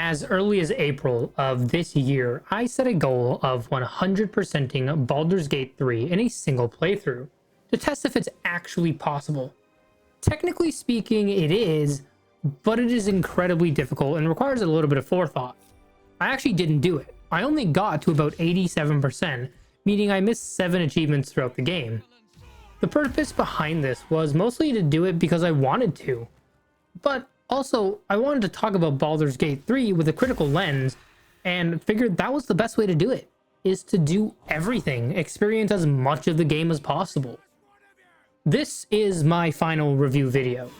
As early as April of this year, I set a goal of 100%ing Baldur's Gate 3 in a single playthrough, to test if it's actually possible. Technically speaking, it is, but it is incredibly difficult and requires a little bit of forethought. I actually didn't do it. I only got to about 87%, meaning I missed 7 achievements throughout the game. The purpose behind this was mostly to do it because I wanted to, but also I wanted to talk about Baldur's Gate 3 with a critical lens, and figured that was the best way to do it, is to do everything, experience as much of the game as possible. This is my final review video,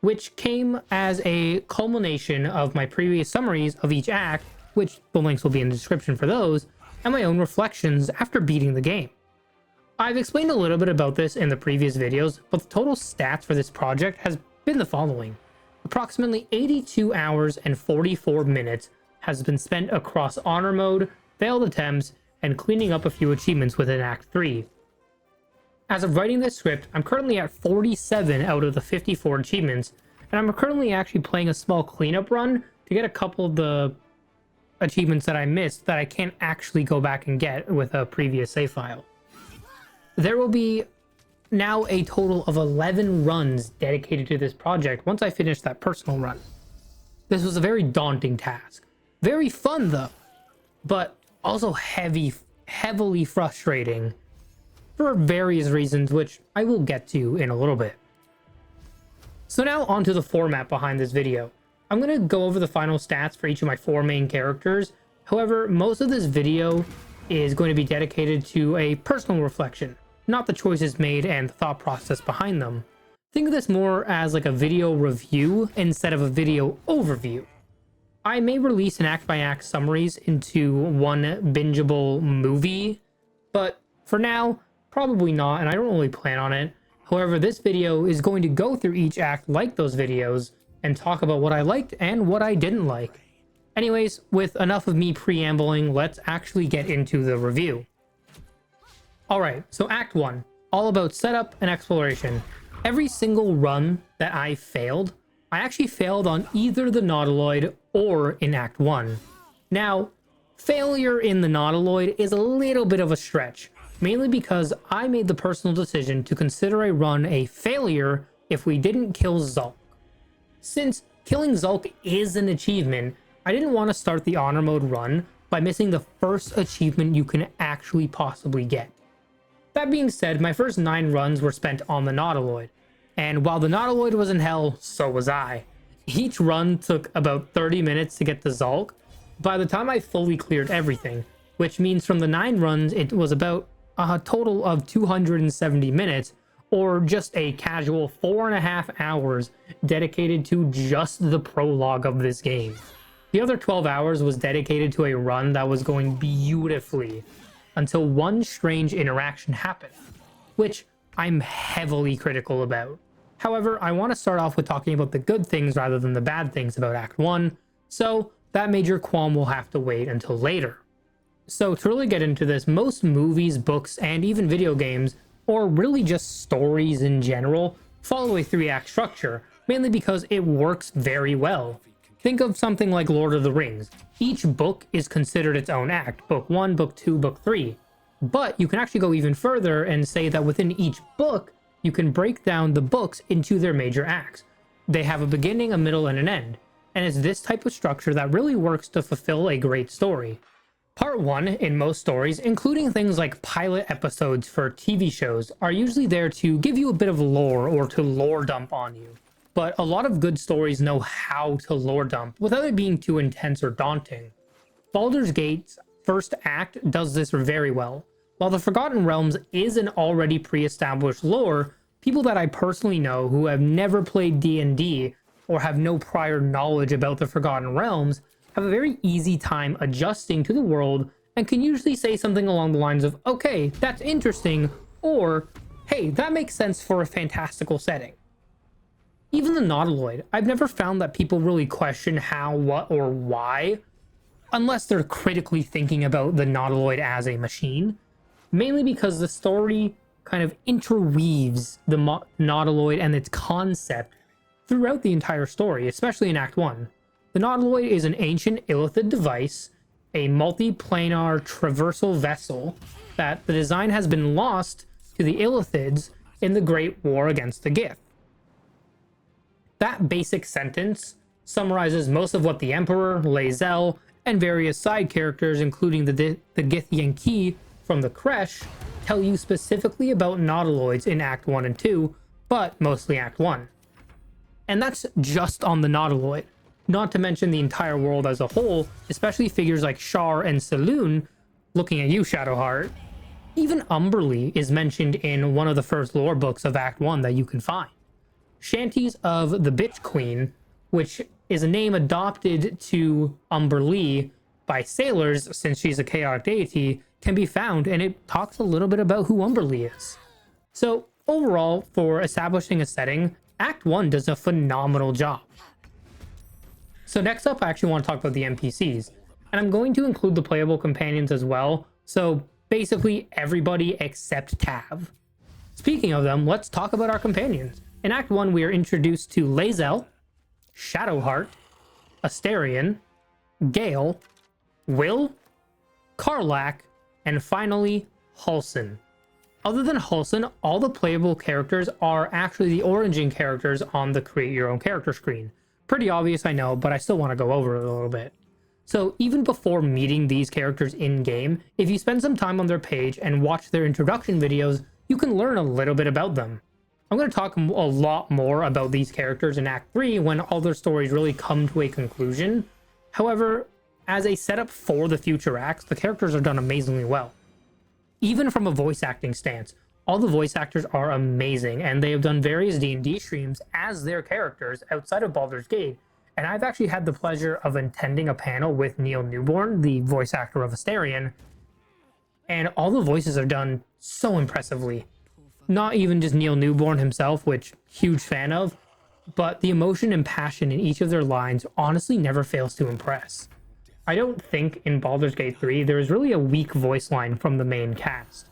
which came as a culmination of my previous summaries of each act, which the links will be in the description for those, and my own reflections after beating the game. I've explained a little bit about this in the previous videos, but the total stats for this project has been the following. Approximately 82 hours and 44 minutes has been spent across honor mode, failed attempts, and cleaning up a few achievements within Act 3. As of writing this script, I'm currently at 47 out of the 54 achievements, and I'm currently actually playing a small cleanup run to get a couple of the achievements that I missed that I can't actually go back and get with a previous save file. There will be now a total of 11 runs dedicated to this project once I finish that personal run. This was a very daunting task. Very fun though, but also heavily frustrating for various reasons, which I will get to in a little bit. So now onto the format behind this video. I'm going to go over the final stats for each of my 4 main characters. However, most of this video is going to be dedicated to a personal reflection, not the choices made and the thought process behind them. Think of this more as like a video review instead of a video overview. I may release an act-by-act summaries into one bingeable movie, but for now, probably not, and I don't really plan on it. However, this video is going to go through each act like those videos and talk about what I liked and what I didn't like. Anyways, with enough of me preambling, let's actually get into the review. Alright, so Act 1, all about setup and exploration. Every single run that I failed, I actually failed on either the Nautiloid or in Act 1. Now, failure in the Nautiloid is a little bit of a stretch, mainly because I made the personal decision to consider a run a failure if we didn't kill Zulk. Since killing Zulk is an achievement, I didn't want to start the honor mode run by missing the first achievement you can actually possibly get. That being said, my first 9 runs were spent on the Nautiloid, and while the Nautiloid was in hell, so was I. Each run took about 30 minutes to get to Zulk by the time I fully cleared everything, which means from the 9 runs it was about a total of 270 minutes, or just a casual 4.5 hours dedicated to just the prologue of this game. The other 12 hours was dedicated to a run that was going beautifully until one strange interaction happened, which I'm heavily critical about. However, I want to start off with talking about the good things rather than the bad things about Act 1, so that major qualm will have to wait until later. So to really get into this, most movies, books, and even video games, or really just stories in general, follow a 3-act structure, mainly because it works very well. Think of something like Lord of the Rings. Each book is considered its own act, book 1, book 2, book 3. But you can actually go even further and say that within each book, you can break down the books into their major acts. They have a beginning, a middle, and an end. And it's this type of structure that really works to fulfill a great story. Part 1 in most stories, including things like pilot episodes for TV shows, are usually there to give you a bit of lore or to lore dump on you. But a lot of good stories know how to lore dump without it being too intense or daunting. Baldur's Gate's first act does this very well. While the Forgotten Realms is an already pre-established lore, people that I personally know who have never played D&D or have no prior knowledge about the Forgotten Realms have a very easy time adjusting to the world and can usually say something along the lines of, okay, that's interesting, or, hey, that makes sense for a fantastical setting. Even the Nautiloid, I've never found that people really question how, what, or why, unless they're critically thinking about the Nautiloid as a machine, mainly because the story kind of interweaves the Nautiloid and its concept throughout the entire story, especially in Act 1. The nautiloid is an ancient illithid device, a multi-planar traversal vessel that the design has been lost to the illithids in the Great War against the Gith. That basic sentence summarizes most of what the Emperor, Lae'zel, and various side characters, including the Githyan Key from the Kresh, tell you specifically about nautiloids in Act 1 and 2, but mostly Act 1. And that's just on the nautiloid, not to mention the entire world as a whole, especially figures like Shar and Saloon, looking at you, Shadowheart. Even Umberlee is mentioned in one of the first lore books of Act 1 that you can find. Shanties of the Bitch Queen, which is a name adopted to Umberlee by sailors since she's a chaotic deity, can be found, and it talks a little bit about who Umberlee is. So overall, for establishing a setting, Act 1 does a phenomenal job. So next up, I actually want to talk about the NPCs, and I'm going to include the playable companions as well, so basically everybody except Tav. Speaking of them, let's talk about our companions. In Act 1, we are introduced to Lae'zel, Shadowheart, Astarion, Gale, Will, Karlach, and finally, Halsin. Other than Halsin, all the playable characters are actually the origin characters on the Create Your Own Character screen. Pretty obvious, I know, but I still want to go over it a little bit. So even before meeting these characters in-game, if you spend some time on their page and watch their introduction videos, you can learn a little bit about them. I'm going to talk a lot more about these characters in Act 3 when all their stories really come to a conclusion. However, as a setup for the future acts, the characters are done amazingly well. Even from a voice acting stance, all the voice actors are amazing, and they have done various D&D streams as their characters outside of Baldur's Gate. And I've actually had the pleasure of attending a panel with Neil Newborn, the voice actor of Astarion, and all the voices are done so impressively. Not even just Neil Newborn himself, which huge fan of, but the emotion and passion in each of their lines honestly never fails to impress. I don't think in Baldur's Gate 3 there is really a weak voice line from the main cast.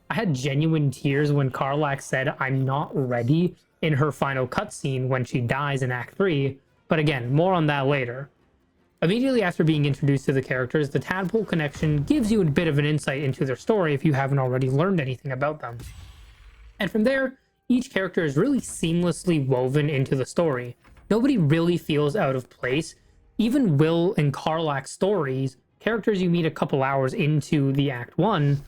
I had genuine tears when Karlach said "I'm not ready" in her final cutscene when she dies in Act 3, but again, more on that later. Immediately after being introduced to the characters, the Tadpole Connection gives you a bit of an insight into their story if you haven't already learned anything about them. And from there, each character is really seamlessly woven into the story. Nobody really feels out of place. Even Will and Karlach's stories, characters you meet a couple hours into the Act 1,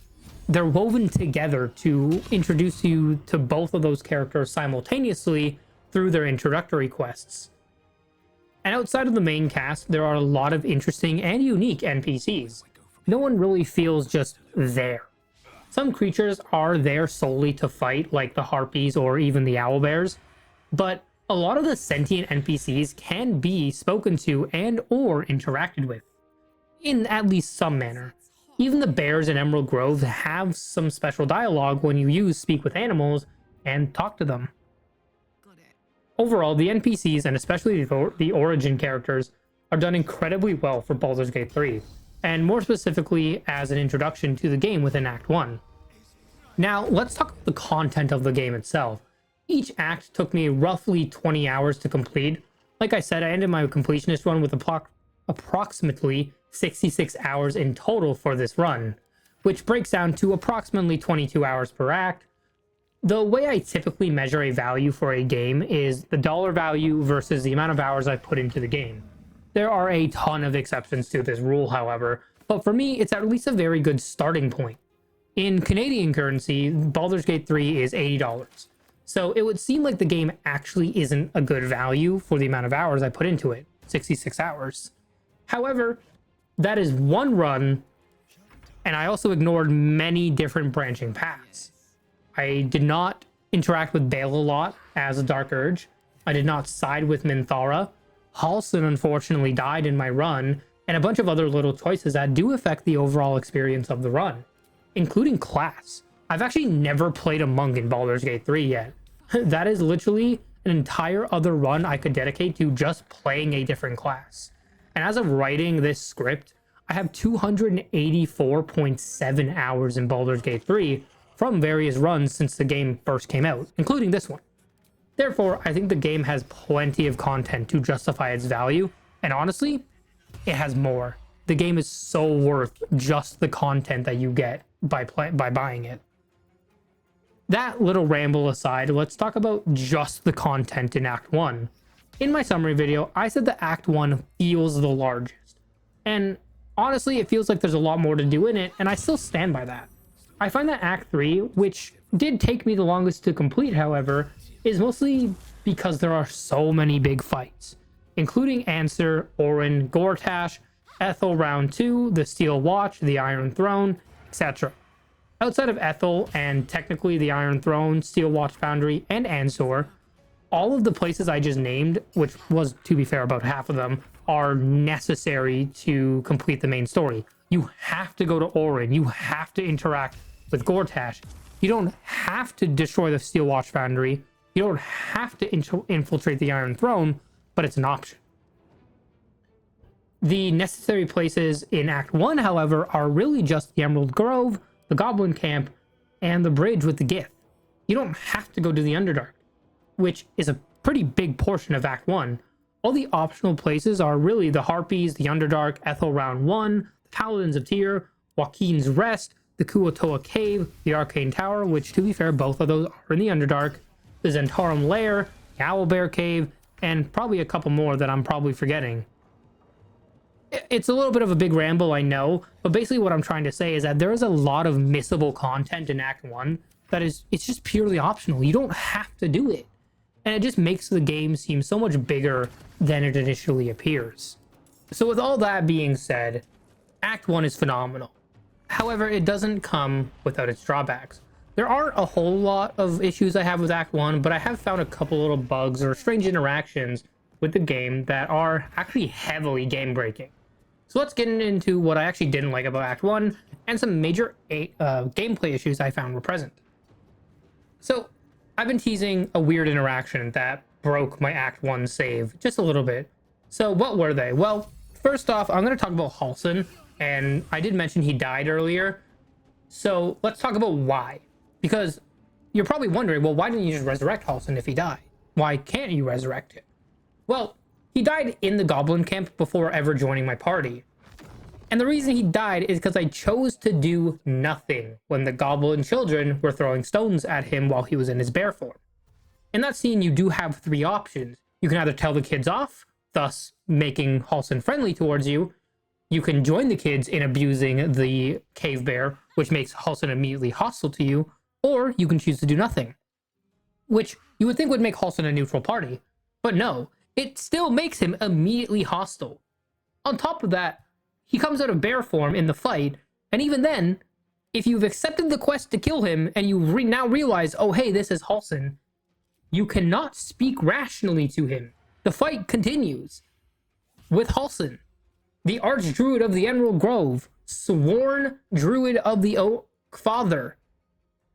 they're woven together to introduce you to both of those characters simultaneously through their introductory quests. And outside of the main cast, there are a lot of interesting and unique NPCs. No one really feels just there. Some creatures are there solely to fight, like the Harpies or even the Owlbears, but a lot of the sentient NPCs can be spoken to and or interacted with, in at least some manner. Even the bears in Emerald Grove have some special dialogue when you use Speak with Animals and talk to them. Overall, the NPCs, and especially the origin characters, are done incredibly well for Baldur's Gate 3, and more specifically as an introduction to the game within Act 1. Now, let's talk about the content of the game itself. Each act took me roughly 20 hours to complete. Like I said, I ended my completionist run with approximately 66 hours in total for this run, which breaks down to approximately 22 hours per act. The way I typically measure a value for a game is the dollar value versus the amount of hours I've put into the game. There are a ton of exceptions to this rule, however, but for me, it's at least a very good starting point. In Canadian currency, Baldur's Gate 3 is $80. So it would seem like the game actually isn't a good value for the amount of hours I put into it, 66 hours. However, that is one run, and I also ignored many different branching paths. I did not interact with Bale a lot as a Dark Urge. I did not side with Minthara. Halsin unfortunately died in my run, and a bunch of other little choices that do affect the overall experience of the run, including class. I've actually never played a monk in Baldur's Gate 3 yet. That is literally an entire other run I could dedicate to just playing a different class. And as of writing this script, I have 284.7 hours in Baldur's Gate 3 from various runs since the game first came out, including this one. Therefore, I think the game has plenty of content to justify its value, And honestly, it has more. The game is so worth just the content that you get by buying it. That little ramble aside, let's talk about just the content in Act 1. In my summary video, I said that Act 1 feels the largest. And honestly, it feels like there's a lot more to do in it, and I still stand by that. I find that Act 3, which did take me the longest to complete, however, is mostly because there are so many big fights, including Answer, Orin, Gortash, Ethel Round 2, the Steel Watch, the Iron Throne, etc. Outside of Ethel and technically the Iron Throne, Steel Watch Foundry, and Ansor, all of the places I just named, which was, to be fair, about half of them, are necessary to complete the main story. You have to go to Orin. You have to interact with Gortash. You don't have to destroy the Steel Watch Foundry. You don't have to infiltrate the Iron Throne, but it's an option. The necessary places in Act 1, however, are really just the Emerald Grove, the Goblin Camp, and the bridge with the Gith. You don't have to go to the Underdark, which is a pretty big portion of Act 1. All the optional places are really the Harpies, the Underdark, Ethel Round 1, the Paladins of Tyr, Joaquin's Rest, the Kuotoa Cave, the Arcane Tower, which, to be fair, both of those are in the Underdark, the Zentarum Lair, the Owlbear Cave, and probably a couple more that I'm probably forgetting. It's a little bit of a big ramble, I know, but basically what I'm trying to say is that there is a lot of missable content in Act 1 it's just purely optional. You don't have to do it. And it just makes the game seem so much bigger than it initially appears. So with all that being said, Act 1 is phenomenal. However, it doesn't come without its drawbacks. There aren't a whole lot of issues I have with Act 1, but I have found a couple little bugs or strange interactions with the game that are actually heavily game-breaking. So let's get into what I actually didn't like about Act 1 and some major gameplay issues I found were present. So I've been teasing a weird interaction that broke my Act 1 save just a little bit. So what were they? Well, first off, I'm going to talk about Halsin, and I did mention he died earlier. So let's talk about why. Because you're probably wondering, well, why didn't you just resurrect Halsin if he died? Why can't you resurrect him? Well, he died in the Goblin Camp before ever joining my party. And the reason he died is because I chose to do nothing when the Goblin children were throwing stones at him while he was in his bear form. In that scene, you do have three options. You can either tell the kids off, thus making Halsin friendly towards you. You can join the kids in abusing the cave bear, which makes Halsin immediately hostile to you, or you can choose to do nothing, which you would think would make Halsin a neutral party. But no, it still makes him immediately hostile. On top of that, he comes out of bear form in the fight, and even then, if you've accepted the quest to kill him and you now realize, oh hey, this is Halsin, you cannot speak rationally to him. The fight continues with Halsin, the Archdruid of the Emerald Grove, sworn Druid of the Oak Father,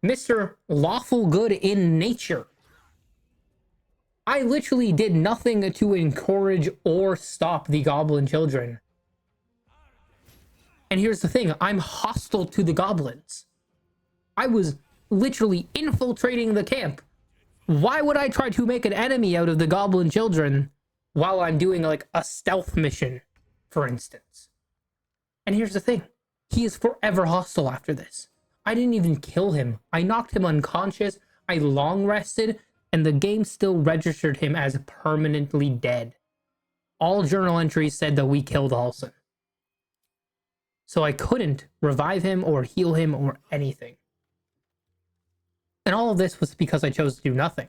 Mr. Lawful Good in Nature. I literally did nothing to encourage or stop the Goblin children. And here's the thing, I'm hostile to the goblins. I was literally infiltrating the camp. Why would I try to make an enemy out of the Goblin children while I'm doing like a stealth mission, for instance? And here's the thing, he is forever hostile after this. I didn't even kill him. I knocked him unconscious, I long rested, and the game still registered him as permanently dead. All journal entries said that we killed Halsin. So I couldn't revive him or heal him or anything. And all of this was because I chose to do nothing.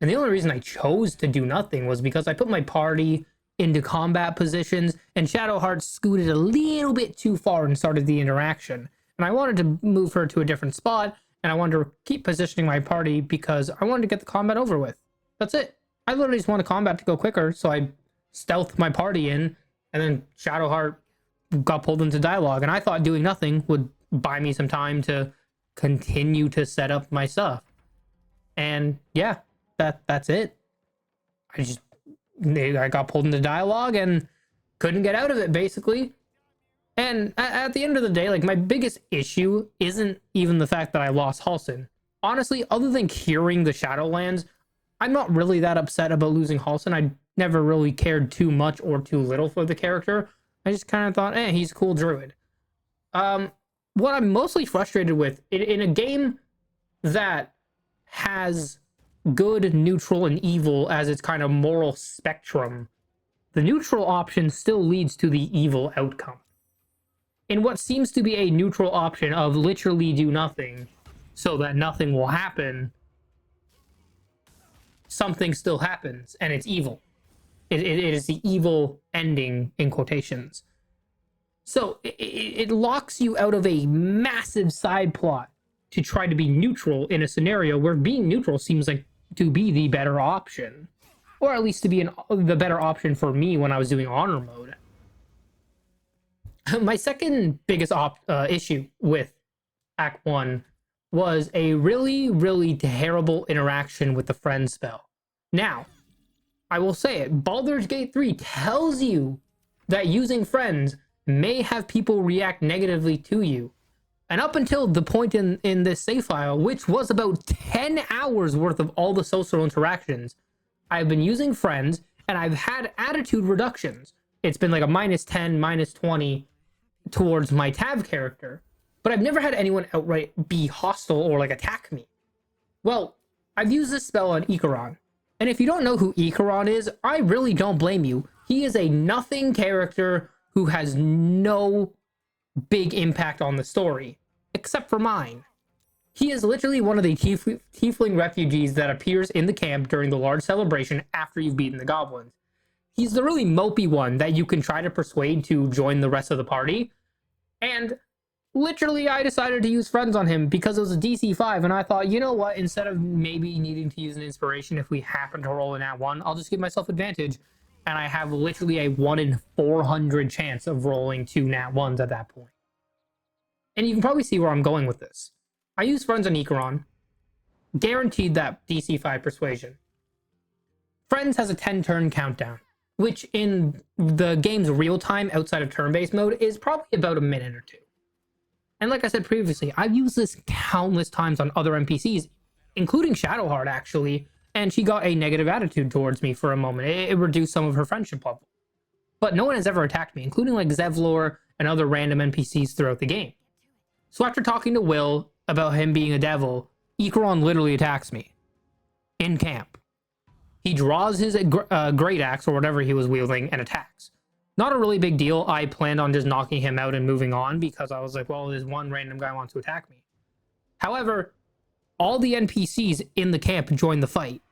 And the only reason I chose to do nothing was because I put my party into combat positions and Shadowheart scooted a little bit too far and started the interaction. And I wanted to move her to a different spot, and I wanted to keep positioning my party because I wanted to get the combat over with. That's it. I literally just wanted combat to go quicker, so I stealthed my party in, and then Shadowheart got pulled into dialogue, and I thought doing nothing would buy me some time to continue to set up my stuff. And yeah, that's it. I got pulled into dialogue and couldn't get out of it, basically. And at the end of the day, like, my biggest issue isn't even the fact that I lost Halsin. Honestly, other than curing the Shadowlands, I'm not really that upset about losing Halson. I never really cared too much or too little for the character. I just kind of thought, he's a cool druid. What I'm mostly frustrated with, in a game that has good, neutral, and evil as its kind of moral spectrum, the neutral option still leads to the evil outcome. In what seems to be a neutral option of literally do nothing so that nothing will happen, something still happens, and it's evil. It is the evil ending, in quotations. So it locks you out of a massive side plot to try to be neutral in a scenario where being neutral seems like to be the better option. Or at least to be the better option for me when I was doing honor mode. My second biggest issue with Act 1 was a really, really terrible interaction with the friend spell. Now, I will say it, Baldur's Gate 3 tells you that using friends may have people react negatively to you. And up until the point in this save file, which was about 10 hours worth of all the social interactions, I've been using friends, and I've had attitude reductions. It's been like a -10, -20 towards my Tav character, but I've never had anyone outright be hostile or like attack me. Well, I've used this spell on Ikaron, and if you don't know who Ikaron is, I really don't blame you. He is a nothing character who has no big impact on the story, except for mine. He is literally one of the tiefling refugees that appears in the camp during the large celebration after you've beaten the goblins. He's the really mopey one that you can try to persuade to join the rest of the party. And literally, I decided to use friends on him because it was a DC 5, and I thought, you know what, instead of maybe needing to use an inspiration if we happen to roll in at 1, I'll just give myself advantage. And I have literally a 1 in 400 chance of rolling 2 nat 1s at that point. And you can probably see where I'm going with this. I use friends on Ikaron, guaranteed that DC 5 persuasion. Friends has a 10-turn countdown, which in the game's real time outside of turn-based mode is probably about a minute or 2. And like I said previously, I've used this countless times on other NPCs, including Shadowheart actually, and she got a negative attitude towards me for a moment. It reduced some of her friendship level. But no one has ever attacked me, including like Zevlor and other random NPCs throughout the game. So after talking to Will about him being a devil, Ikaron literally attacks me in camp. He draws his great axe or whatever he was wielding and attacks. Not a really big deal. I planned on just knocking him out and moving on because I was like, well, this one random guy wants to attack me. However, all the NPCs in the camp joined the fight,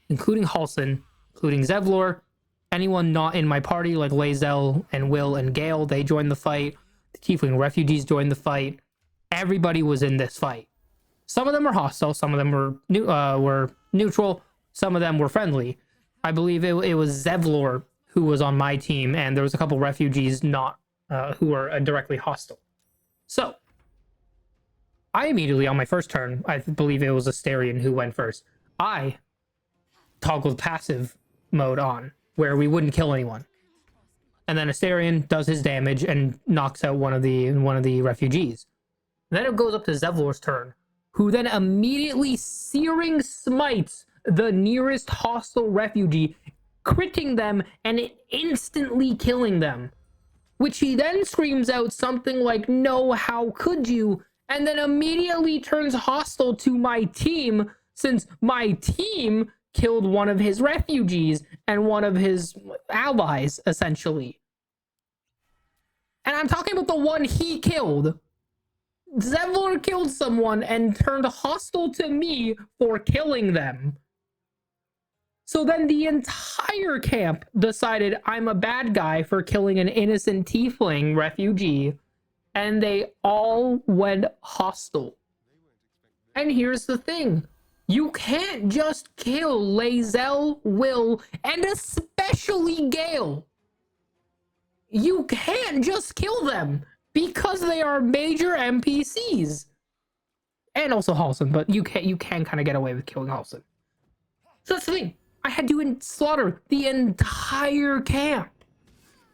including Halson, including Zevlor, anyone not in my party like Lae'zel and Will and Gale, they joined the fight. The Tiefling refugees joined the fight. Everybody was in this fight. Some of them were hostile, some of them were neutral, some of them were friendly. I believe it was Zevlor who was on my team, and there was a couple refugees not who were directly hostile. So, I immediately, on my first turn, I believe it was Astarion who went first, I toggled passive mode on, where we wouldn't kill anyone. And then Astarion does his damage and knocks out one of the refugees. Then it goes up to Zevlor's turn, who then immediately searing smites the nearest hostile refugee, critting them and instantly killing them. Which he then screams out something like, "No, how could you?" And then immediately turns hostile to my team, since my team killed one of his refugees and one of his allies, essentially. And I'm talking about the one he killed. Zevlor killed someone and turned hostile to me for killing them. So then the entire camp decided I'm a bad guy for killing an innocent tiefling refugee, and they all went hostile. And here's the thing. You can't just kill Lae'zel, Will, and especially Gale. You can't just kill them because they are major NPCs. And also Halson, but you can kind of get away with killing Halson. So that's the thing. I had to slaughter the entire camp,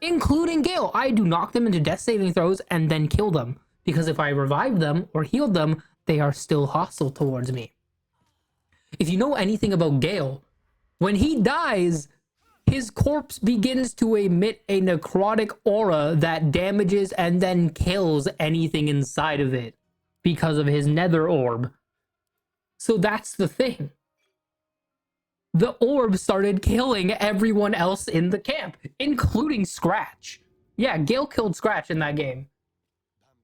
including Gale. I had to knock them into death saving throws and then kill them, because if I revived them or healed them, they are still hostile towards me. If you know anything about Gale, When he dies, his corpse begins to emit a necrotic aura that damages and then kills anything inside of it because of his nether orb. So that's the thing. The orb started killing everyone else in the camp, including Scratch. Yeah, Gale killed Scratch in that game.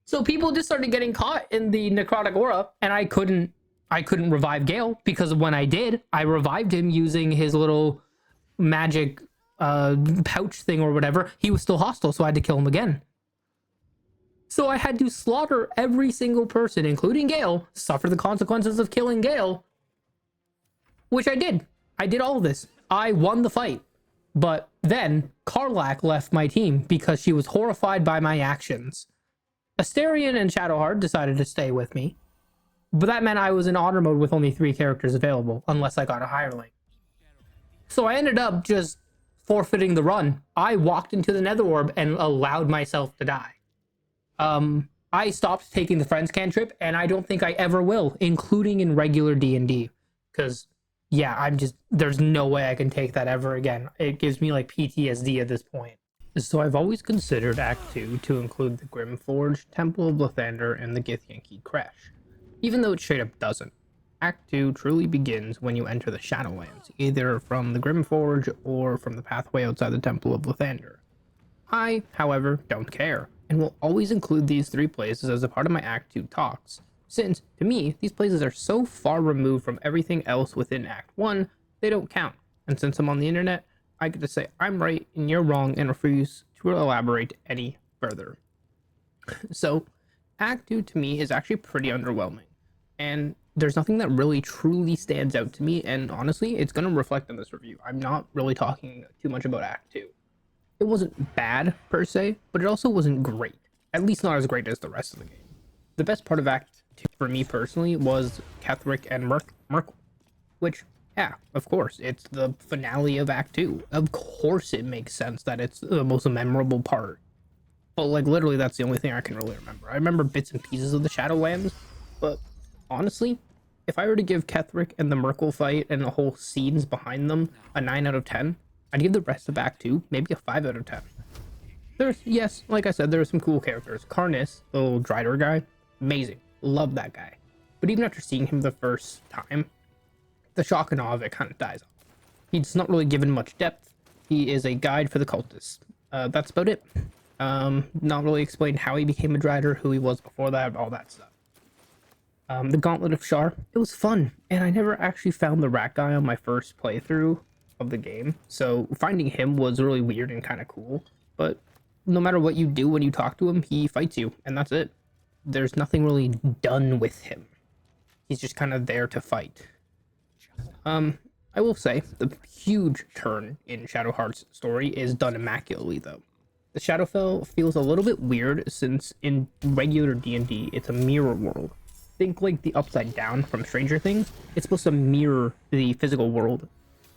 So people just started getting caught in the necrotic aura, and I couldn't revive Gale, because when I did, I revived him using his little magic pouch thing or whatever. He was still hostile, so I had to kill him again. So I had to slaughter every single person, including Gale, suffer the consequences of killing Gale, which I did. I did all of this. I won the fight. But then Karlach left my team because she was horrified by my actions. Asterion and Shadowheart decided to stay with me, but that meant I was in honor mode with only 3 characters available, unless I got a hireling. So I ended up just forfeiting the run. I walked into the nether orb and allowed myself to die. I stopped taking the friends cantrip, and I don't think I ever will, including in regular D&D, because yeah, there's no way I can take that ever again. It gives me like PTSD at this point. So I've always considered Act 2 to include the Grimforge, Temple of Lathander, and the Githyanki Crash, even though it straight up doesn't. Act 2 truly begins when you enter the Shadowlands, either from the Grimforge or from the pathway outside the Temple of Lathander. I, however, don't care, and will always include these 3 places as a part of my Act 2 talks, since, to me, these places are so far removed from everything else within Act 1, they don't count, and since I'm on the internet, I get to say I'm right and you're wrong and refuse to elaborate any further. So, Act 2 to me is actually pretty underwhelming, and there's nothing that really truly stands out to me, and honestly, it's going to reflect on this review. I'm not really talking too much about Act 2. It wasn't bad, per se, but it also wasn't great. At least not as great as the rest of the game. The best part of Act 2, for me personally, was Ketheric and Merkel, which, yeah, of course, it's the finale of Act 2. Of course it makes sense that it's the most memorable part. But, like, literally, that's the only thing I can really remember. I remember bits and pieces of the Shadowlands, but honestly, if I were to give Ketheric and the Merkel fight and the whole scenes behind them a 9 out of 10, I'd give the rest of Act 2 maybe a 5 out of 10. Yes, like I said, there are some cool characters. Karnis, the little Drider guy, amazing. Love that guy. But even after seeing him the first time, the shock and awe of it kind of dies off. He's not really given much depth. He is a guide for the cultists. That's about it. Not really explained how he became a Drider, who he was before that, all that stuff. The Gauntlet of Shar, it was fun, and I never actually found the rat guy on my first playthrough of the game, so finding him was really weird and kind of cool, but no matter what you do when you talk to him, he fights you, and that's it. There's nothing really done with him. He's just kind of there to fight. I will say, the huge turn in Shadowheart's story is done immaculately, though. The Shadowfell feels a little bit weird, since in regular D&D, it's a mirror world. Think like the Upside Down from Stranger Things. It's supposed to mirror the physical world.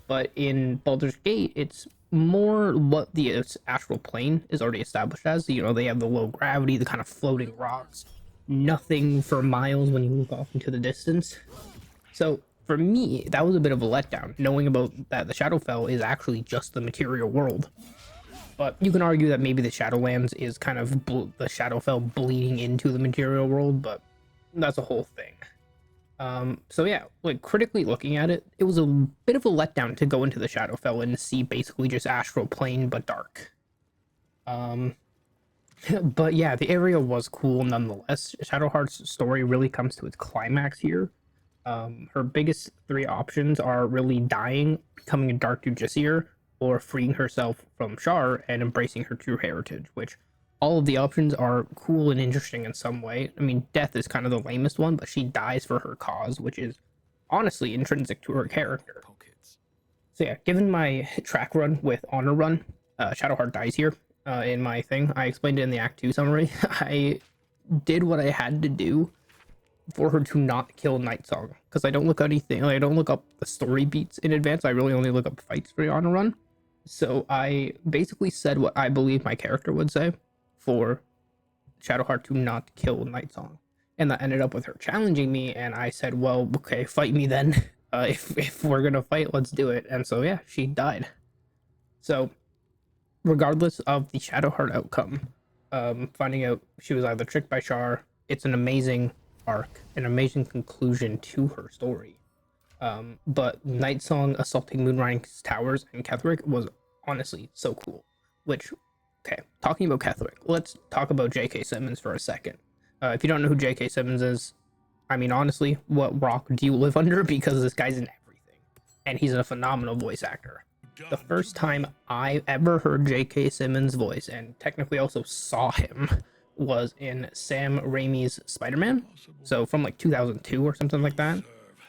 But in Baldur's Gate, it's more what the astral plane is already established as. You know, they have the low gravity, the kind of floating rocks, nothing for miles when you look off into the distance. So for me, that was a bit of a letdown, knowing about that the Shadowfell is actually just the material world. But you can argue that maybe the Shadowlands is kind of the Shadowfell bleeding into the material world, but that's a whole thing. So yeah, like critically looking at it, it was a bit of a letdown to go into the Shadowfell and see basically just astral plane but dark. But yeah, the area was cool nonetheless. Shadowheart's story really comes to its climax here. Her biggest 3 options are really dying, becoming a Dark Judiciar, or freeing herself from Shar and embracing her true heritage, which all of the options are cool and interesting in some way. I mean, death is kind of the lamest one, but she dies for her cause, which is honestly intrinsic to her character. So yeah, given my track run with Honor Run, Shadowheart dies here in my thing. I explained it in the Act 2 summary. I did what I had to do for her to not kill Nightsong, because I don't look anything, I don't look up the story beats in advance. I really only look up fights for Honor Run. So I basically said what I believe my character would say for Shadowheart to not kill Nightsong, and that ended up with her challenging me, and I said, well, okay, fight me then. if we're gonna fight, let's do it. And so yeah, she died. So regardless of the Shadowheart outcome, finding out she was either tricked by Char, it's an amazing arc, an amazing conclusion to her story. But Nightsong assaulting Moonrise Towers and Ketheric was honestly so cool. Which, okay, talking about Ketheric, let's talk about J.K. Simmons for a second. If you don't know who J.K. Simmons is, I mean, honestly, what rock do you live under? Because this guy's in everything. And he's a phenomenal voice actor. The first time I ever heard J.K. Simmons' voice, and technically also saw him, was in Sam Raimi's Spider-Man. So from like 2002 or something like that.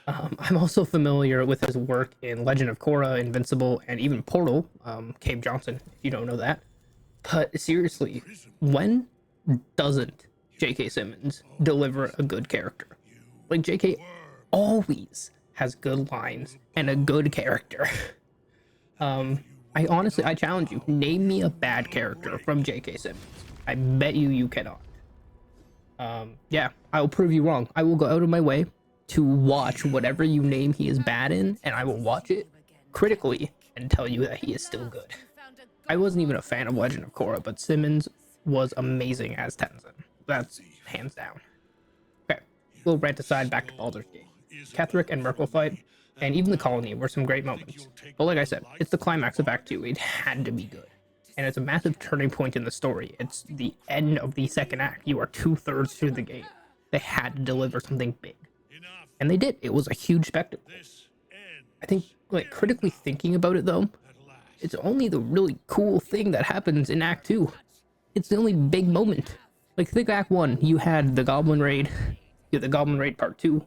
I'm also familiar with his work in Legend of Korra, Invincible, and even Portal, Cave Johnson, if you don't know that. But seriously, when doesn't J.K. Simmons deliver a good character? Like, J.K. always has good lines and a good character. I challenge you, name me a bad character from J.K. Simmons. I bet you cannot. Yeah, I will prove you wrong. I will go out of my way to watch whatever you name he is bad in, and I will watch it critically and tell you that he is still good. I wasn't even a fan of Legend of Korra, but Simmons was amazing as Tenzin. That's hands down. Okay, little rant aside, back to Baldur's Gate. Ketheric and Merkle fight, and even the colony were some great moments. But like I said, it's the climax of Act 2. It had to be good. And it's a massive turning point in the story. It's the end of the second act. You are 2/3 through the game. They had to deliver something big. And they did. It was a huge spectacle. I think, like, critically thinking about it, though, it's only the really cool thing that happens in Act 2. It's the only big moment. Like, think Act 1, you had the Goblin Raid, you had the Goblin Raid Part 2,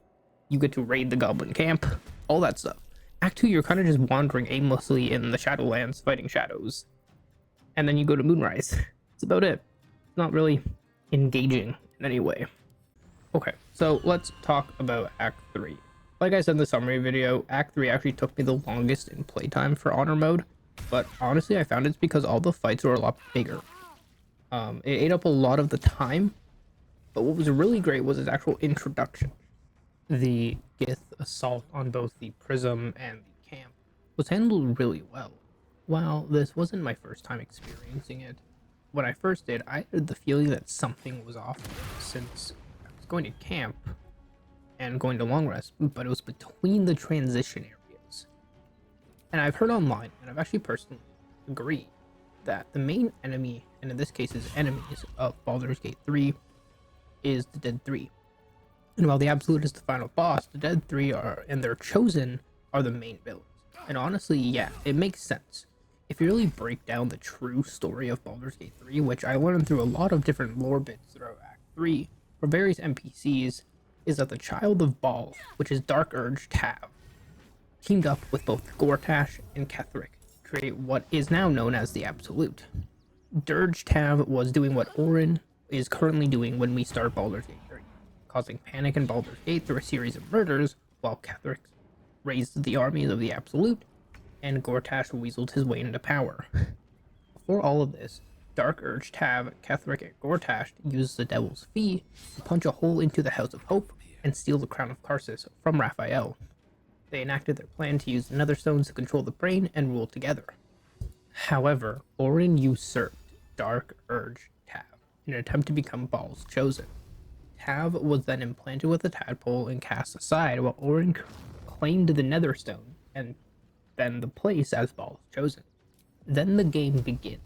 you get to raid the Goblin Camp, all that stuff. Act 2, you're kind of just wandering aimlessly in the Shadowlands, fighting shadows. And then you go to Moonrise. That's about it. It's not really engaging in any way. Okay, so let's talk about Act 3. Like I said in the summary video, Act 3 actually took me the longest in playtime for Honor Mode, but honestly I found it's because all the fights were a lot bigger. It ate up a lot of the time, but what was really great was its actual introduction. The Gith assault on both the Prism and the camp was handled really well. While this wasn't my first time experiencing it, when I first did, I had the feeling that something was off since going to camp and going to long rest, but it was between the transition areas. And I've heard online, and I've actually personally agreed, that the main enemy, and in this case is enemies of Baldur's Gate 3, is the Dead 3. And while the Absolute is the final boss, the Dead 3 and their Chosen are the main villains. And honestly, yeah, it makes sense. If you really break down the true story of Baldur's Gate 3, which I learned through a lot of different lore bits throughout Act 3, for various NPCs, is that the Child of Baal, which is Dark Urge Tav, teamed up with both Gortash and Ketheric to create what is now known as the Absolute. Dirge Tav was doing what Orin is currently doing when we start Baldur's Gate 3, causing panic in Baldur's Gate through a series of murders, while Ketheric raised the armies of the Absolute, and Gortash weaseled his way into power. Before all of this, Dark Urge Tav, Ketheric, and Gortash used the Devil's Fee to punch a hole into the House of Hope and steal the Crown of Karsus from Raphael. They enacted their plan to use the Netherstones to control the brain and rule together. However, Orin usurped Dark Urge Tav in an attempt to become Baal's Chosen. Tav was then implanted with a tadpole and cast aside, while Orin claimed the Netherstone and then the place as Baal's Chosen. Then the game begins.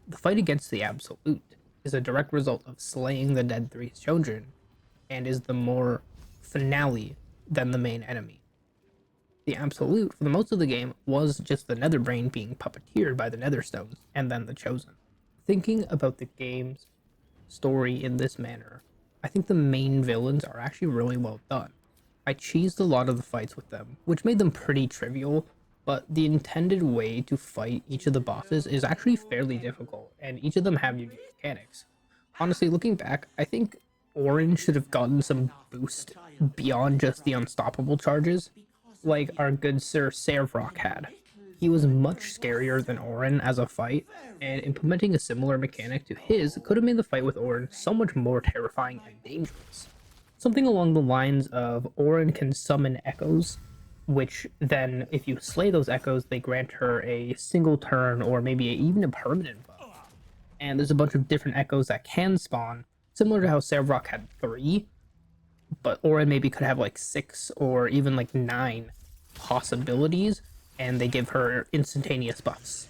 The fight against the Absolute is a direct result of slaying the Dead Three's children, and is the more finale than the main enemy. The Absolute, for the most of the game, was just the Netherbrain being puppeteered by the Netherstones, and then the Chosen. Thinking about the game's story in this manner, I think the main villains are actually really well done. I cheesed a lot of the fights with them, which made them pretty trivial, but the intended way to fight each of the bosses is actually fairly difficult, and each of them have unique mechanics. Honestly, looking back, I think Orin should have gotten some boost beyond just the unstoppable charges, like our good Sir Servrock had. He was much scarier than Orin as a fight, and implementing a similar mechanic to his could have made the fight with Orin so much more terrifying and dangerous. Something along the lines of Orin can summon echoes which then, if you slay those echoes, they grant her a single turn or maybe even a permanent buff. And there's a bunch of different echoes that can spawn, similar to how Sevrok had 3, but Orin maybe could have like 6 or even like 9 possibilities, and they give her instantaneous buffs.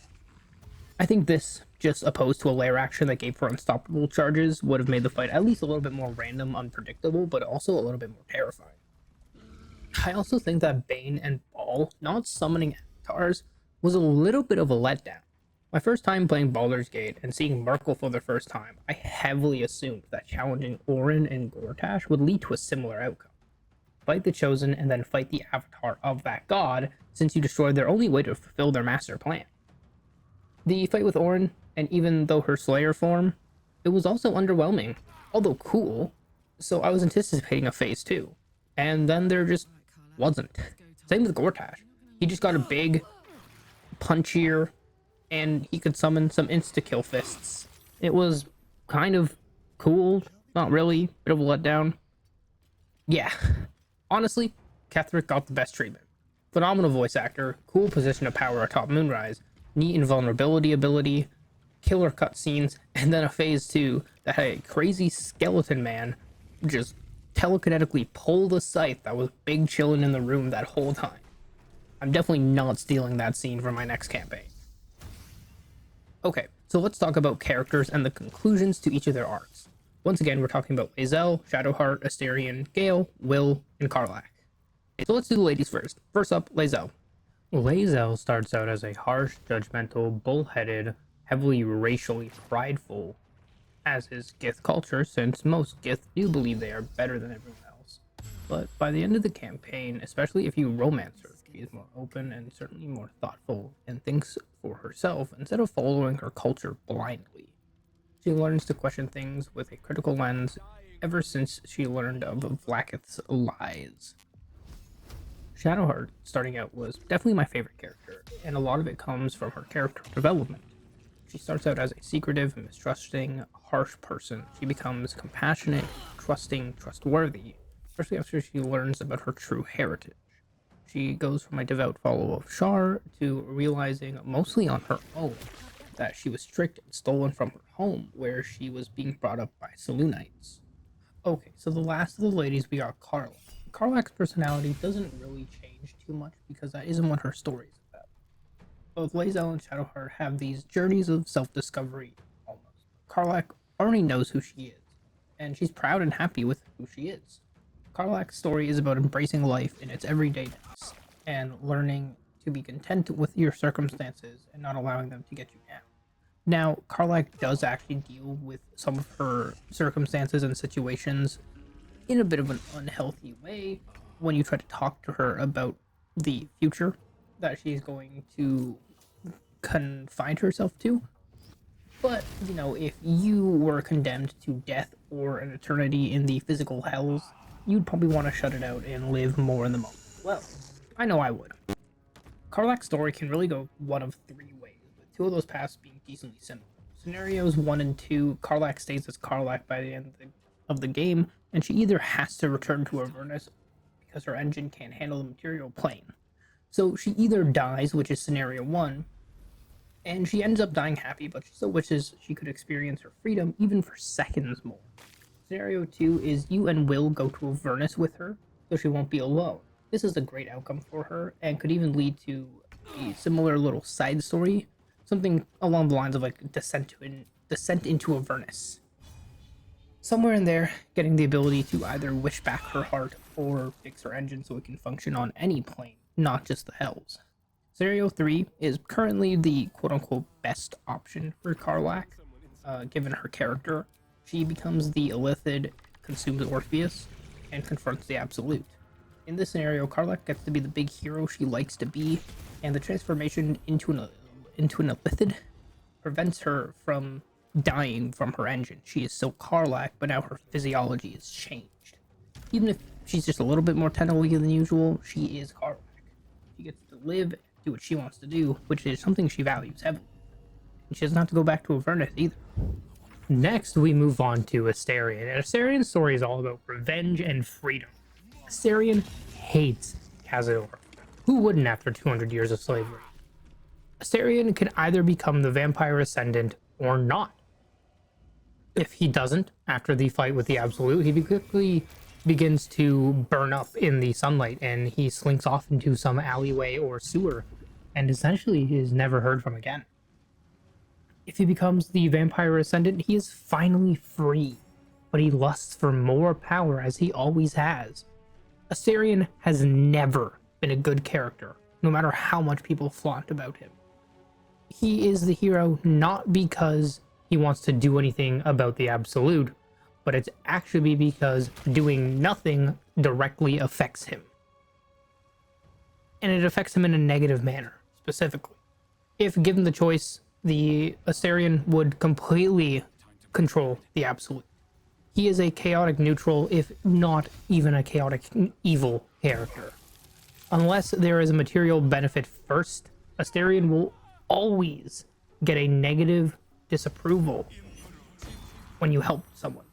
I think this, just opposed to a lair action that gave her unstoppable charges, would have made the fight at least a little bit more random, unpredictable, but also a little bit more terrifying. I also think that Bane and Ball not summoning avatars was a little bit of a letdown. My first time playing Baldur's Gate and seeing Merkel for the first time, I heavily assumed that challenging Orin and Gortash would lead to a similar outcome. Fight the Chosen and then fight the avatar of that god, since you destroyed their only way to fulfill their master plan. The fight with Orin, and even though her Slayer form, it was also underwhelming, although cool, so I was anticipating a phase 2, and then there just wasn't. Same with Gortash. He just got a big, punchier, and he could summon some insta-kill fists. It was kind of cool, not really, bit of a letdown. Yeah, honestly, Ketherick got the best treatment. Phenomenal voice actor, cool position of power atop Moonrise, neat invulnerability ability, killer cutscenes, and then a phase 2 that had a crazy skeleton man just telekinetically pull the scythe that was big chillin' in the room that whole time. I'm definitely not stealing that scene for my next campaign. Okay, so let's talk about characters and the conclusions to each of their arcs. Once again, we're talking about Lae'zel, Shadowheart, Astarion, Gale, Will, and Karlach. So let's do the ladies first. First up, Lae'zel. Lae'zel starts out as a harsh, judgmental, bullheaded, heavily racially prideful, as is Gith culture, since most Gith do believe they are better than everyone else. But by the end of the campaign, especially if you romance her, she is more open and certainly more thoughtful and thinks for herself instead of following her culture blindly. She learns to question things with a critical lens ever since she learned of Vlaakith's lies. Shadowheart, starting out, was definitely my favorite character, and a lot of it comes from her character development. She starts out as a secretive, mistrusting, harsh person. She becomes compassionate, trusting, trustworthy, especially after she learns about her true heritage. She goes from a devout follower of Shar to realizing, mostly on her own, that she was tricked and stolen from her home, where she was being brought up by Selûnites. Okay, so the last of the ladies, we got Karlach. Karlach's personality doesn't really change too much because that isn't what her story is about. Both Lae'zel and Shadowheart have these journeys of self-discovery, almost. Karlach already knows who she is, and she's proud and happy with who she is. Karlach's story is about embracing life in its everydayness, and learning to be content with your circumstances and not allowing them to get you down. Now, Karlach does actually deal with some of her circumstances and situations in a bit of an unhealthy way when you try to talk to her about the future that she's going to confine herself to. But, you know, if you were condemned to death or an eternity in the physical hells, you'd probably want to shut it out and live more in the moment. Well, I know I would. Karlach's story can really go one of 3 ways, with 2 of those paths being decently similar. Scenarios 1 and 2, Karlach stays as Karlach by the end of the game, and she either has to return to Avernus because her engine can't handle the material plane. So she either dies, which is scenario 1, and she ends up dying happy, but she still wishes she could experience her freedom even for seconds more. Scenario 2 is you and Will go to Avernus with her, so she won't be alone. This is a great outcome for her, and could even lead to a similar little side story, something along the lines of like descent into Avernus. Somewhere in there, getting the ability to either wish back her heart or fix her engine so it can function on any plane, not just the Hells. Scenario 3 is currently the quote-unquote best option for Karlach, given her character. She becomes the Illithid, consumes Orpheus, and confronts the Absolute. In this scenario, Karlach gets to be the big hero she likes to be, and the transformation into an Illithid prevents her from dying from her engine. She is still Karlach, but now her physiology is changed. Even if she's just a little bit more tentacly than usual, she is Karlach. She gets to live, do what she wants to do, which is something she values heavily. And she doesn't have to go back to Avernus either. Next, we move on to Astarion, and Astarion's story is all about revenge and freedom. Astarion hates Khazad-dûr. Who wouldn't after 200 years of slavery? Astarion can either become the vampire ascendant or not. If he doesn't, after the fight with the Absolute, he quickly begins to burn up in the sunlight and he slinks off into some alleyway or sewer and essentially is never heard from again. If he becomes the vampire ascendant, he is finally free, but he lusts for more power as he always has. Astarion has never been a good character, no matter how much people flaunt about him. He is the hero not because he wants to do anything about the Absolute, but it's actually because doing nothing directly affects him. And it affects him in a negative manner, specifically. If given the choice, the Astarion would completely control the Absolute. He is a chaotic neutral, if not even a chaotic evil character. Unless there is a material benefit first, Astarion will always get a negative disapproval when you help someone.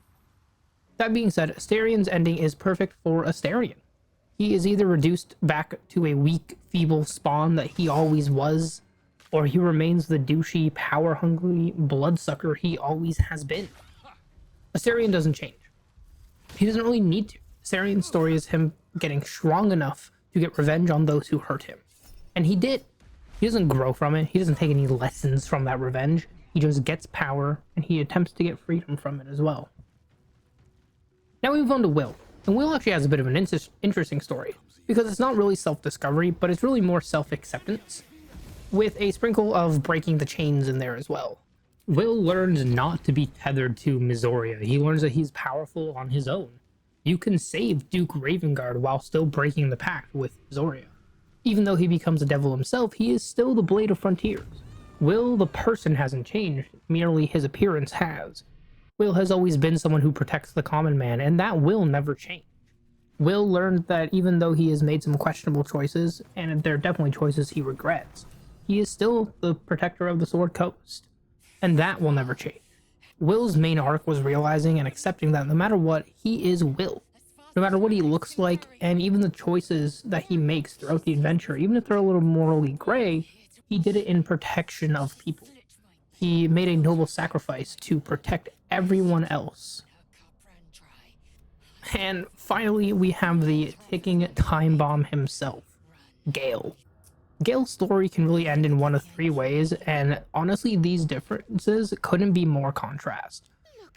That being said, Astarion's ending is perfect for Astarion. He is either reduced back to a weak, feeble spawn that he always was, or he remains the douchey, power-hungry bloodsucker he always has been. Astarion doesn't change. He doesn't really need to. Astarion's story is him getting strong enough to get revenge on those who hurt him. And he did. He doesn't grow from it. He doesn't take any lessons from that revenge. He just gets power, and he attempts to get freedom from it as well. Now we move on to Will. And Will actually has a bit of an interesting story, because it's not really self-discovery, but it's really more self-acceptance, with a sprinkle of breaking the chains in there as well. Will learns not to be tethered to Missoria. He learns that he's powerful on his own. You can save Duke Ravengard while still breaking the pact with Missoria. Even though he becomes a devil himself, he is still the Blade of Frontiers. Will, the person, hasn't changed, merely his appearance has. Will has always been someone who protects the common man, and that will never change. Will learned that even though he has made some questionable choices, and they're definitely choices he regrets, he is still the protector of the Sword Coast, and that will never change. Will's main arc was realizing and accepting that no matter what, he is Will. No matter what he looks like, and even the choices that he makes throughout the adventure, even if they're a little morally gray, he did it in protection of people. He made a noble sacrifice to protect everyone else. And finally, we have the ticking time bomb himself, Gale. Gale's story can really end in one of three ways, and honestly, these differences couldn't be more contrast.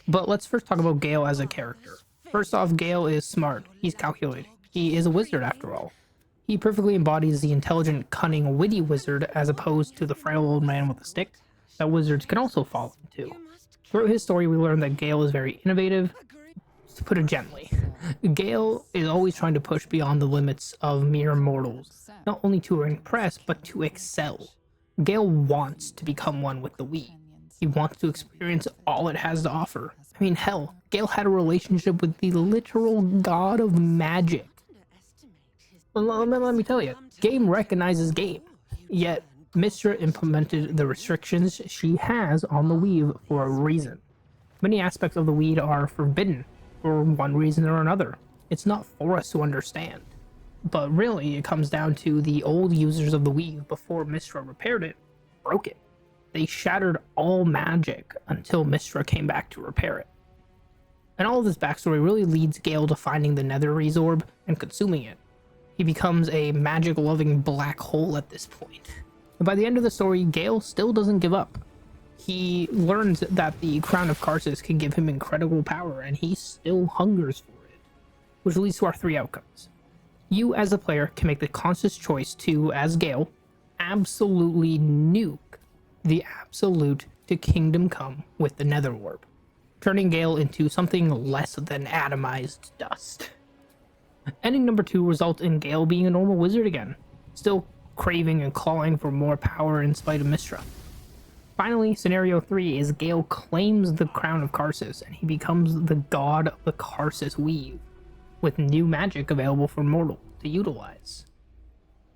But let's first talk about Gale as a character. First off, Gale is smart. He's calculating. He is a wizard after all. He perfectly embodies the intelligent, cunning, witty wizard as opposed to the frail old man with a stick that wizards can also fall into. Throughout his story, we learn that Gale is very innovative, to put it gently. Gale is always trying to push beyond the limits of mere mortals, not only to impress, but to excel. Gale wants to become one with the Wii. He wants to experience all it has to offer. I mean, hell, Gale had a relationship with the literal god of magic. Let me tell you, game recognizes game. Yet, Mystra implemented the restrictions she has on the weave for a reason. Many aspects of the weed are forbidden for one reason or another. It's not for us to understand. But really, it comes down to the old users of the weave before Mystra repaired it, broke it. They shattered all magic until Mystra came back to repair it. And all of this backstory really leads Gale to finding the Nether Resorb and consuming it. He becomes a magic-loving black hole at this point. And by the end of the story, Gale still doesn't give up. He learns that the Crown of Karsus can give him incredible power, and he still hungers for it. Which leads to our three outcomes. You, as a player, can make the conscious choice to, as Gale, absolutely nuke the Absolute to Kingdom Come with the Nether Orb, turning Gale into something less than atomized dust. Ending number 2 results in Gale being a normal wizard again, still craving and clawing for more power in spite of Mystra. Finally, scenario 3 is Gale claims the Crown of Karsus and he becomes the god of the Karsus Weave, with new magic available for mortal to utilize.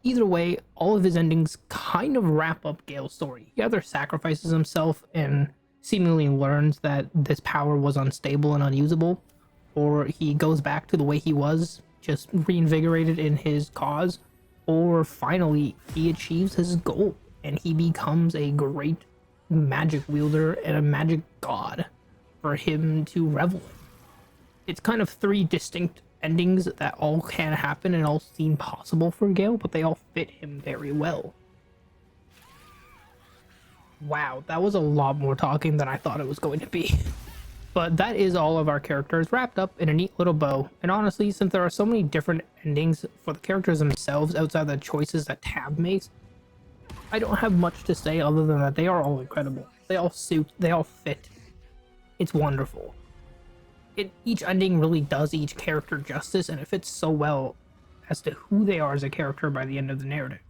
Either way, all of his endings kind of wrap up Gale's story. He either sacrifices himself and seemingly learns that this power was unstable and unusable, or he goes back to the way he was, just reinvigorated in his cause, or finally he achieves his goal and he becomes a great magic wielder and a magic god for him to revel in. It's kind of three distinct endings that all can happen and all seem possible for Gale, but they all fit him very well. Wow, that was a lot more talking than I thought it was going to be. But that is all of our characters wrapped up in a neat little bow. And honestly, since there are so many different endings for the characters themselves outside the choices that Tab makes, I don't have much to say other than that they are all incredible. They all suit, they all fit. It's wonderful. Each ending really does each character justice, and it fits so well as to who they are as a character by the end of the narrative.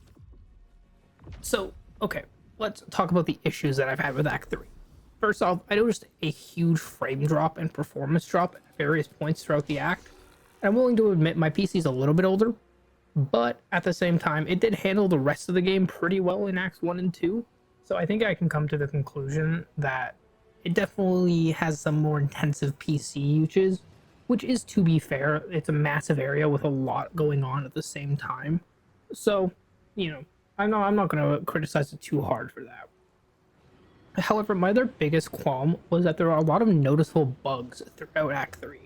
So, okay, let's talk about the issues that I've had with Act 3. First off, I noticed a huge frame drop and performance drop at various points throughout the act. I'm willing to admit my PC is a little bit older, but at the same time, it did handle the rest of the game pretty well in Acts 1 and 2, so I think I can come to the conclusion that it definitely has some more intensive PC uses, which is, to be fair, it's a massive area with a lot going on at the same time. So, you know, I'm not going to criticize it too hard for that. However, my other biggest qualm was that there are a lot of noticeable bugs throughout Act 3.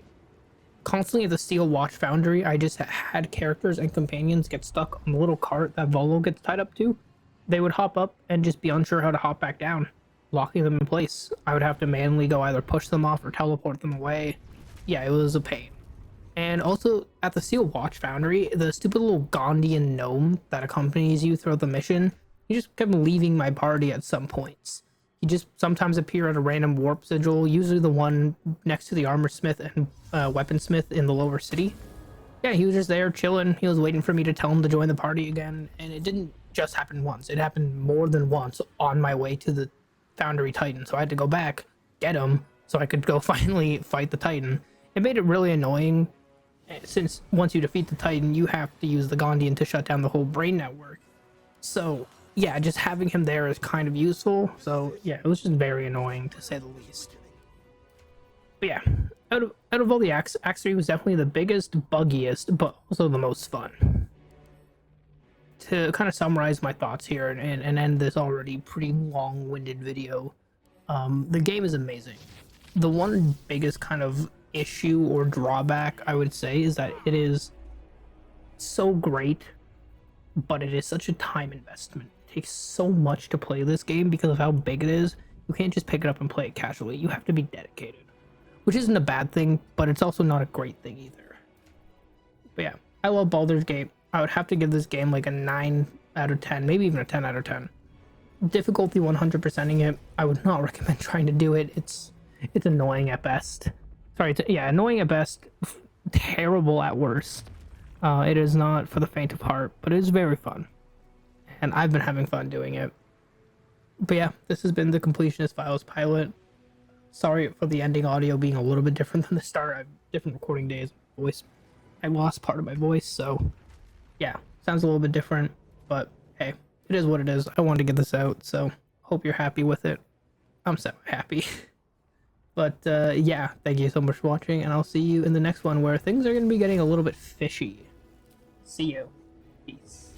Constantly at the Steel Watch Foundry, I just had characters and companions get stuck on the little cart that Volo gets tied up to. They would hop up and just be unsure how to hop back down, locking them in place. I would have to manually go either push them off or teleport them away. Yeah, it was a pain. And also, at the Steel Watch Foundry, the stupid little Gondian gnome that accompanies you throughout the mission, he just kept leaving my party at some points. He just sometimes appear at a random warp sigil, usually the one next to the armor smith and weaponsmith in the lower city. Yeah, he was just there chilling. He was waiting for me to tell him to join the party again, and it didn't just happen once. It happened more than once on my way to the Foundry Titan, so I had to go back, get him, so I could go finally fight the Titan. It made it really annoying, since once you defeat the Titan, you have to use the Gondian to shut down the whole brain network. So yeah, just having him there is kind of useful. So yeah, it was just very annoying to say the least. But yeah, out of all the acts, Act 3 was definitely the biggest, buggiest, but also the most fun. To kind of summarize my thoughts here and end this already pretty long-winded video, the game is amazing. The one biggest kind of issue or drawback I would say is that it is so great, but it is such a time investment. It takes so much to play this game because of how big it is. You can't just pick it up and play it casually. You have to be dedicated, which isn't a bad thing, but it's also not a great thing either. But yeah, I love Baldur's Gate. I would have to give this game like a 9 out of 10, maybe even a 10 out of 10. Difficulty 100%ing it, I would not recommend trying to do it. It's annoying at best. Sorry, annoying at best, terrible at worst. It is not for the faint of heart, but it is very fun. And I've been having fun doing it. But yeah, this has been the Completionist Files pilot. Sorry for the ending audio being a little bit different than the start. I have different recording days. I lost part of my voice, so yeah, sounds a little bit different, but hey, it is what it is. I wanted to get this out, so hope you're happy with it. I'm semi-happy. But yeah, thank you so much for watching, and I'll see you in the next one where things are going to be getting a little bit fishy. See you. Peace.